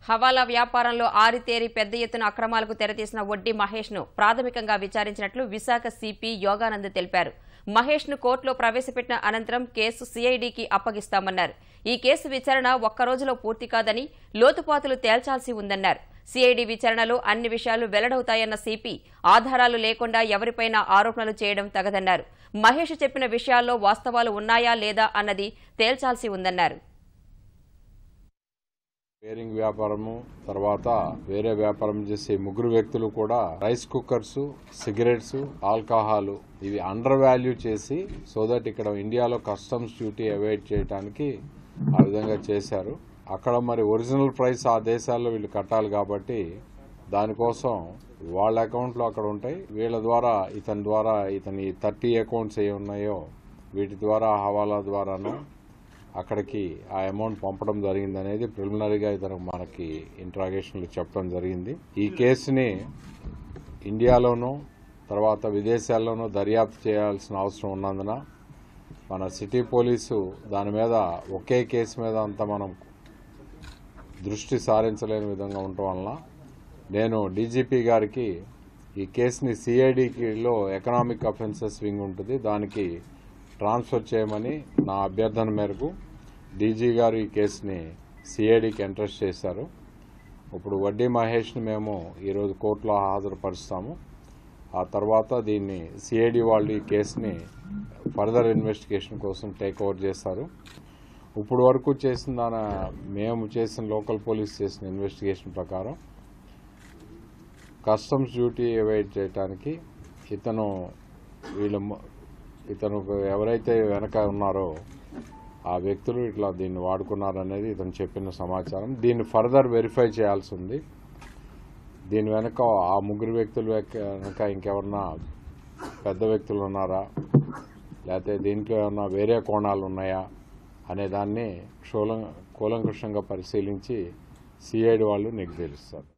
హవాలా వ్యాపారంలో ఆరితేరి పెద్ద ఎత్తున అక్రమాలకు తెరతీసిన వడ్డీ మహేష్ ను ప్రాథమికంగా విచారించినట్లు విశాఖ సిపి యోగానంద్ తెలిపారు. మహేష్ ను కోర్టులో ప్రవేశపెట్టిన అనంతరం కేసు సిఐడికి అప్పగిస్తామన్నారు. ఈ కేసు విచారణ ఒక్క రోజులో పూర్తి కాదని లోతుపాతులు తేల్చాల్సి ఉందన్నారు. సిఐడి విచారణలో అన్ని విషయాలు వెల్లడవుతాయన్న సిపి ఆధారాలు లేకుండా ఎవరిపైనా ఆరోపణలు చేయడం తగదన్నారు. మహేష్ చెప్పిన విషయాల్లో వాస్తవాలు ఉన్నాయా లేదా అన్నది తేల్చాల్సి ఉందన్నారు. బేరింగ్ వ్యాపారము తర్వాత వేరే వ్యాపారం చేసే ముగ్గురు వ్యక్తులు కూడా రైస్ కుక్కర్స్, సిగరెట్స్, ఆల్కహాల్ ఇవి అండర్ వాల్యూ చేసి సో దట్ ఇక్కడ ఇండియాలో కస్టమ్స్ డ్యూటీ అవాయిడ్ చేయడానికి ఆ విధంగా చేశారు. అక్కడ మరి ఒరిజినల్ ప్రైస్ ఆ దేశాల్లో వీళ్ళు కట్టాలి కాబట్టి దానికోసం వాళ్ళ అకౌంట్లో అక్కడ ఉంటాయి. వీళ్ళ ద్వారా ఇతని 30 అకౌంట్స్ ఏ ఉన్నాయో వీటి ద్వారా హవాలా ద్వారాను అక్కడికి ఆ అమౌంట్ పంపడం జరిగింది అనేది ప్రిలిమినరీగా ఇతను మనకి ఇంట్రాగేషన్లు చెప్పడం జరిగింది. ఈ కేసుని ఇండియాలోనూ తర్వాత విదేశాల్లోనూ దర్యాప్తు చేయాల్సిన అవసరం ఉన్నందున మన సిటీ పోలీసు దాని మీద ఒకే కేసు మీద అంతా మనం దృష్టి సారించలేని విధంగా ఉండటం వలన నేను డీజీపీ గారికి ఈ కేసుని సిఐడిలో ఎకనామిక్ అఫెన్సెస్ వింగ్ ఉంటుంది దానికి ట్రాన్స్ఫర్ చేయమని నా అభ్యర్థన మేరకు డీజీ గారు ఈ కేసుని సిఐడికి ఎంట్రస్ట్ చేశారు. ఇప్పుడు వడ్డీ మహేష్ని మేము ఈరోజు కోర్టులో హాజరుపరుస్తాము. ఆ తర్వాత దీన్ని సిఐడి వాళ్ళు ఈ కేసుని ఫర్దర్ ఇన్వెస్టిగేషన్ కోసం టేక్ ఓవర్ చేస్తారు. ఇప్పుడు వరకు మేము చేసిన లోకల్ పోలీస్ చేసిన ఇన్వెస్టిగేషన్ ప్రకారం కస్టమ్స్ డ్యూటీ అవాయిడ్ చేయడానికి ఇతను ఎవరైతే వెనక ఉన్నారో ఆ వ్యక్తులు ఇట్లా దీన్ని వాడుకున్నారనేది ఇతను చెప్పిన సమాచారం. దీన్ని ఫర్దర్ వెరిఫై చేయాల్సి ఉంది. దీని వెనక ఆ ముగ్గురు వ్యక్తులు వెనక ఇంకెవరన్నా పెద్ద వ్యక్తులు ఉన్నారా లేకపోతే దీంట్లో ఏమన్నా వేరే కోణాలు ఉన్నాయా అనే దాన్ని కూలంకషంగా పరిశీలించి సిఐడి వాళ్ళు నీకు తెలుస్తారు.